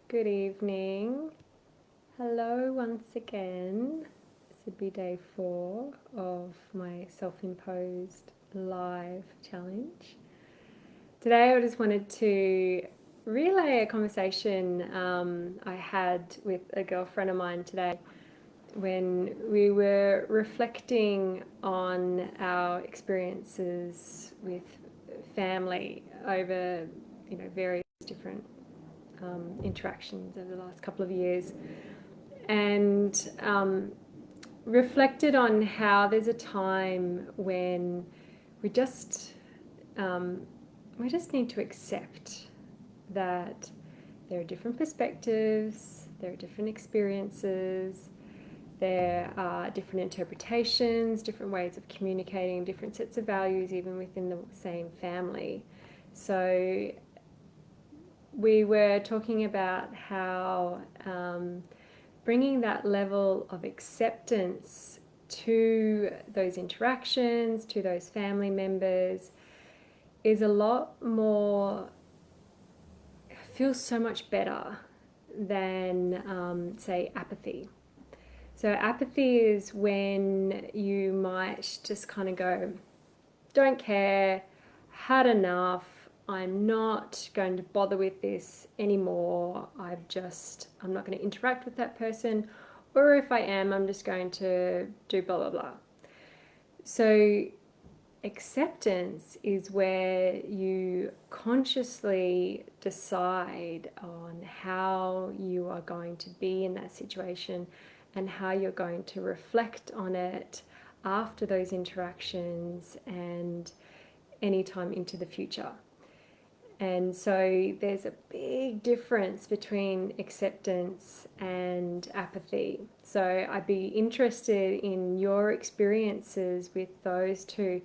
Good evening. Hello once again. This would be day 4 of my self-imposed live challenge. Today I just wanted to relay a conversation I had with a girlfriend of mine today when we were reflecting on our experiences with family over, various different interactions over the last couple of years, and reflected on how there's a time when we just um, we just need to accept that there are different perspectives, there are different experiences, there are different interpretations, different ways of communicating, different sets of values, even within the same family. So we were talking about how bringing that level of acceptance to those interactions, to those family members, is a lot more, feels so much better than, say, apathy. So, apathy is when you might just kind of go, don't care, had enough, I'm not going to bother with this anymore. I'm not going to interact with that person, or if I am, I'm just going to do blah, blah, blah. So, acceptance is where you consciously decide on how you are going to be in that situation and how you're going to reflect on it after those interactions and any time into the future. And so there's a big difference between acceptance and apathy. So I'd be interested in your experiences with those two.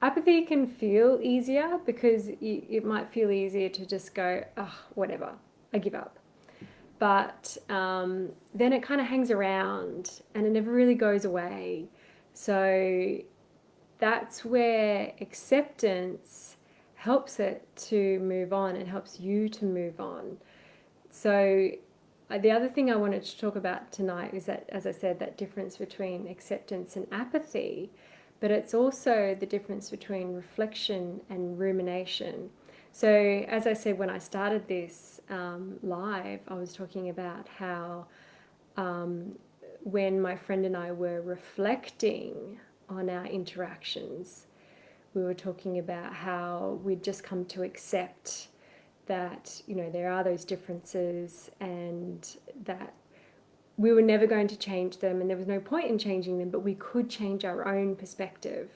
Apathy can feel easier because it might feel easier to just go, oh, whatever, I give up. But then it kind of hangs around and it never really goes away. So that's where acceptance helps it to move on and helps you to move on. So the other thing I wanted to talk about tonight is that, as I said, that difference between acceptance and apathy, but it's also the difference between reflection and rumination. So, as I said, when I started this live, I was talking about how when my friend and I were reflecting on our interactions, we were talking about how we'd just come to accept that, there are those differences and that we were never going to change them and there was no point in changing them, but we could change our own perspective.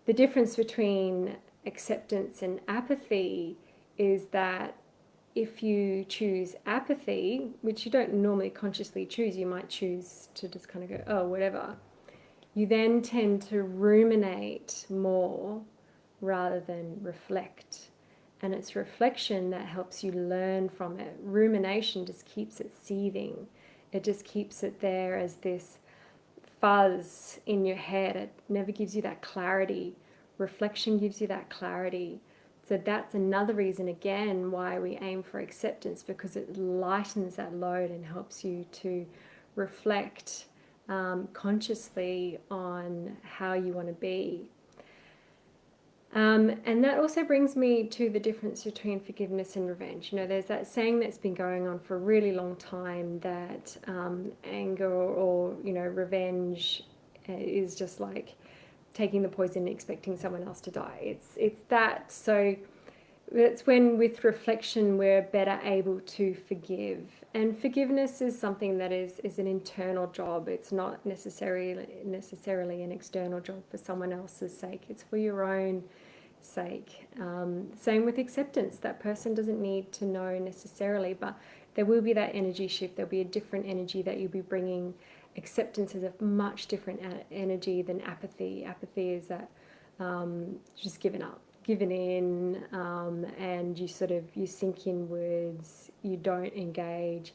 The difference between acceptance and apathy is that if you choose apathy, which you don't normally consciously choose, you might choose to just kind of go, oh, whatever, you then tend to ruminate more rather than reflect. And it's reflection that helps you learn from it. Rumination just keeps it seething. It just keeps it there as this fuzz in your head. It never gives you that clarity. Reflection gives you that clarity. So that's another reason, again, why we aim for acceptance, because it lightens that load and helps you to reflect consciously on how you want to be. And that also brings me to the difference between forgiveness and revenge. There's that saying that's been going on for a really long time that anger or revenge is just like taking the poison and expecting someone else to die. It's that. So it's when with reflection we're better able to forgive. And forgiveness is something that is an internal job. It's not necessarily an external job for someone else's sake. It's for your own sake. Same with acceptance. That person doesn't need to know necessarily, but there will be that energy shift. There'll be a different energy that you'll be bringing. Acceptance is a much different energy than apathy. Apathy is that just given up, given in, and you sink inwards, you don't engage.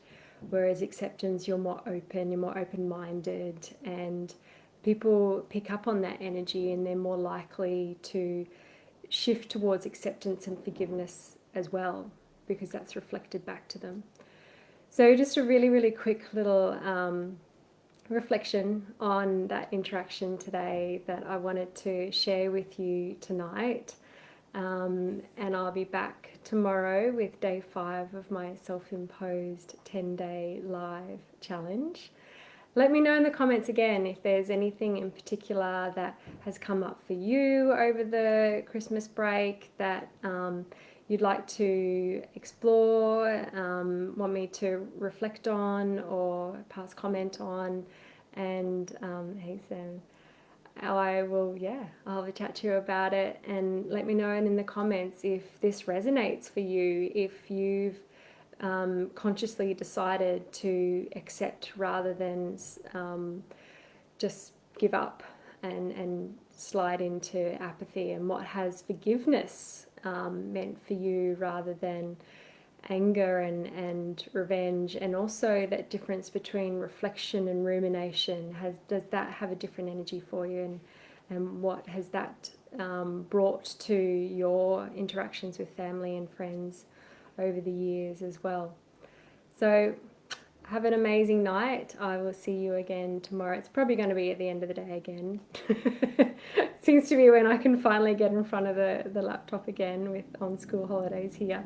Whereas acceptance, you're more open, you're more open-minded, and people pick up on that energy and they're more likely to shift towards acceptance and forgiveness as well, because that's reflected back to them. So just a really, really quick little reflection on that interaction today that I wanted to share with you tonight. And I'll be back tomorrow with day 5 of my self-imposed 10-day live challenge. Let me know in the comments again if there's anything in particular that has come up for you over the Christmas break that you'd like to explore, want me to reflect on or pass comment on. And hey Sam, I'll have a chat to you about it, and let me know in the comments if this resonates for you, if you've consciously decided to accept rather than just give up and slide into apathy, and what has forgiveness meant for you rather than anger and revenge, and also that difference between reflection and rumination. Does that have a different energy for you, and what has that brought to your interactions with family and friends over the years as well? So have an amazing night. I will see you again tomorrow. It's probably going to be at the end of the day again. Seems to be when I can finally get in front of the laptop again on school holidays here.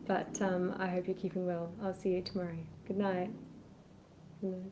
But I hope you're keeping well. I'll see you tomorrow. Good night. Good night.